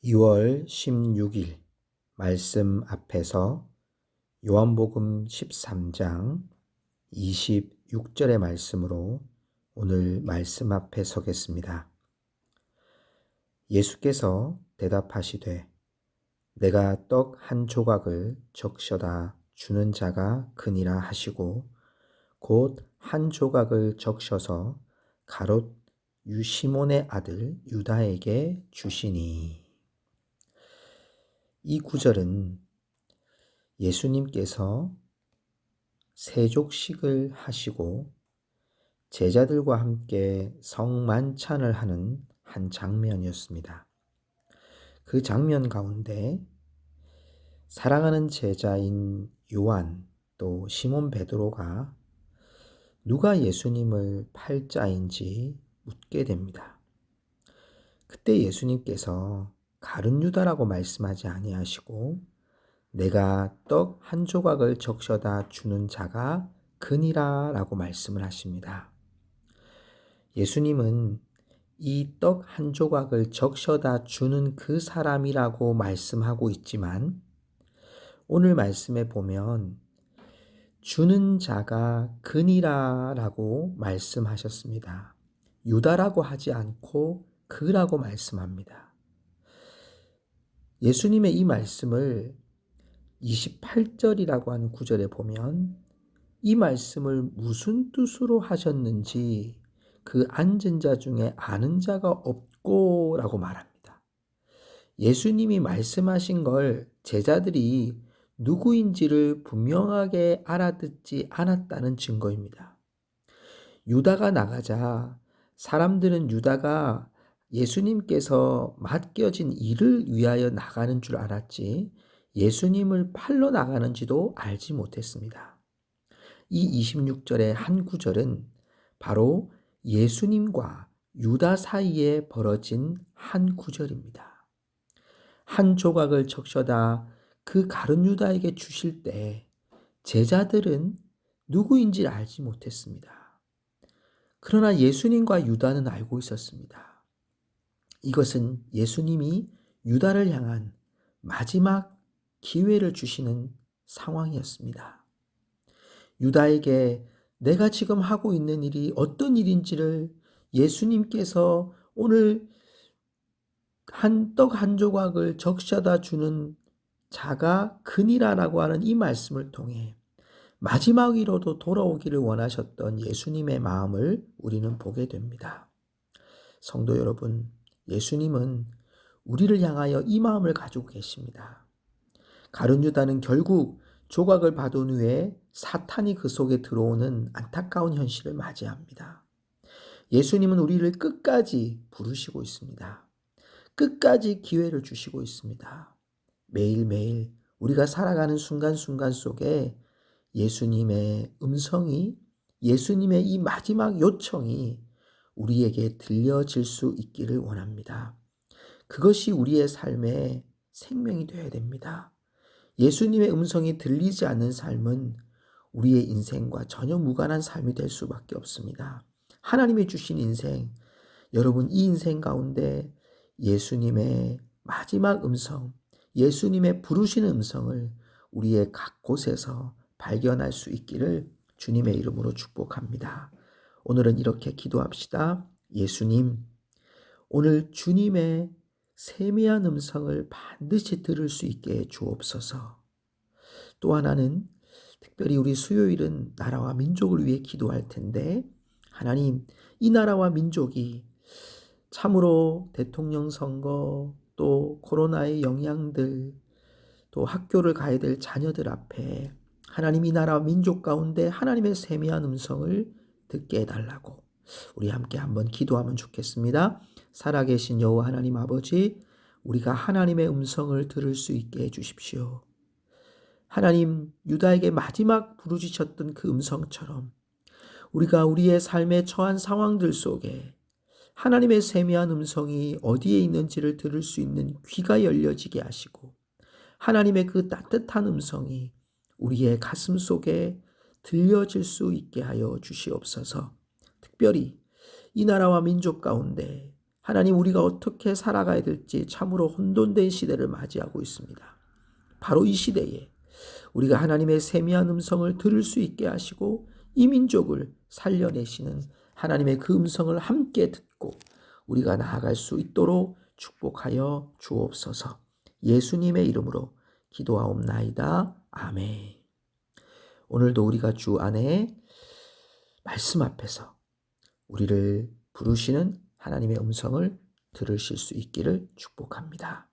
2월 16일 말씀 앞에서 요한복음 13장 26절의 말씀으로 오늘 말씀 앞에 서겠습니다. 예수께서 대답하시되 내가 떡 한 조각을 적셔다 주는 자가 크니라 하시고 곧 한 조각을 적셔서 가롯 시몬의 아들 유다에게 주시니. 이 구절은 예수님께서 세족식을 하시고 제자들과 함께 성만찬을 하는 한 장면이었습니다. 그 장면 가운데 사랑하는 제자인 요한 또 시몬 베드로가 누가 예수님을 팔자인지 묻게 됩니다. 그때 예수님께서 가룟 유다라고 말씀하지 아니하시고 내가 떡 한 조각을 적셔다 주는 자가 그니라 라고 말씀을 하십니다. 예수님은 이 떡 한 조각을 적셔다 주는 그 사람이라고 말씀하고 있지만 오늘 말씀에 보면 주는 자가 그니라 라고 말씀하셨습니다. 유다라고 하지 않고 그라고 말씀합니다. 예수님의 이 말씀을 28절이라고 하는 구절에 보면 이 말씀을 무슨 뜻으로 하셨는지 그 앉은 자 중에 아는 자가 없고 라고 말합니다. 예수님이 말씀하신 걸 제자들이 누구인지를 분명하게 알아듣지 않았다는 증거입니다. 유다가 나가자 사람들은 유다가 예수님께서 맡겨진 일을 위하여 나가는 줄 알았지 예수님을 팔러 나가는지도 알지 못했습니다. 이 26절의 한 구절은 바로 예수님과 유다 사이에 벌어진 한 구절입니다. 한 조각을 적셔다 그 가룟 유다에게 주실 때 제자들은 누구인지 알지 못했습니다. 그러나 예수님과 유다는 알고 있었습니다. 이것은 예수님이 유다를 향한 마지막 기회를 주시는 상황이었습니다. 유다에게 내가 지금 하고 있는 일이 어떤 일인지를 예수님께서 오늘 떡 한 조각을 적셔다 주는 자가 그니라라고 하는 이 말씀을 통해 마지막으로도 돌아오기를 원하셨던 예수님의 마음을 우리는 보게 됩니다. 성도 여러분, 예수님은 우리를 향하여 이 마음을 가지고 계십니다. 가룟 유다는 결국 조각을 받은 후에 사탄이 그 속에 들어오는 안타까운 현실을 맞이합니다. 예수님은 우리를 끝까지 부르시고 있습니다. 끝까지 기회를 주시고 있습니다. 매일매일 우리가 살아가는 순간순간 속에 예수님의 음성이, 예수님의 이 마지막 요청이 우리에게 들려질 수 있기를 원합니다. 그것이 우리의 삶의 생명이 되어야 됩니다. 예수님의 음성이 들리지 않는 삶은 우리의 인생과 전혀 무관한 삶이 될 수밖에 없습니다. 하나님이 주신 인생, 여러분 이 인생 가운데 예수님의 마지막 음성, 예수님의 부르시는 음성을 우리의 각 곳에서 발견할 수 있기를 주님의 이름으로 축복합니다. 오늘은 이렇게 기도합시다. 예수님, 오늘 주님의 세미한 음성을 반드시 들을 수 있게 주옵소서. 또 하나는 특별히 우리 수요일은 나라와 민족을 위해 기도할 텐데 하나님, 이 나라와 민족이 참으로 대통령 선거 또 코로나의 영향들 또 학교를 가야 될 자녀들 앞에 하나님 이 나라와 민족 가운데 하나님의 세미한 음성을 듣게 해달라고 우리 함께 한번 기도하면 좋겠습니다. 살아계신 여호와 하나님 아버지, 우리가 하나님의 음성을 들을 수 있게 해주십시오. 하나님, 유다에게 마지막 부르짖으셨던 그 음성처럼 우리가 우리의 삶에 처한 상황들 속에 하나님의 세미한 음성이 어디에 있는지를 들을 수 있는 귀가 열려지게 하시고 하나님의 그 따뜻한 음성이 우리의 가슴 속에 들려질 수 있게 하여 주시옵소서. 특별히 이 나라와 민족 가운데 하나님, 우리가 어떻게 살아가야 될지 참으로 혼돈된 시대를 맞이하고 있습니다. 바로 이 시대에 우리가 하나님의 세미한 음성을 들을 수 있게 하시고 이 민족을 살려내시는 하나님의 그 음성을 함께 듣고 우리가 나아갈 수 있도록 축복하여 주옵소서. 예수님의 이름으로 기도하옵나이다. 아멘. 오늘도 우리가 주 안에 말씀 앞에서 우리를 부르시는 하나님의 음성을 들으실 수 있기를 축복합니다.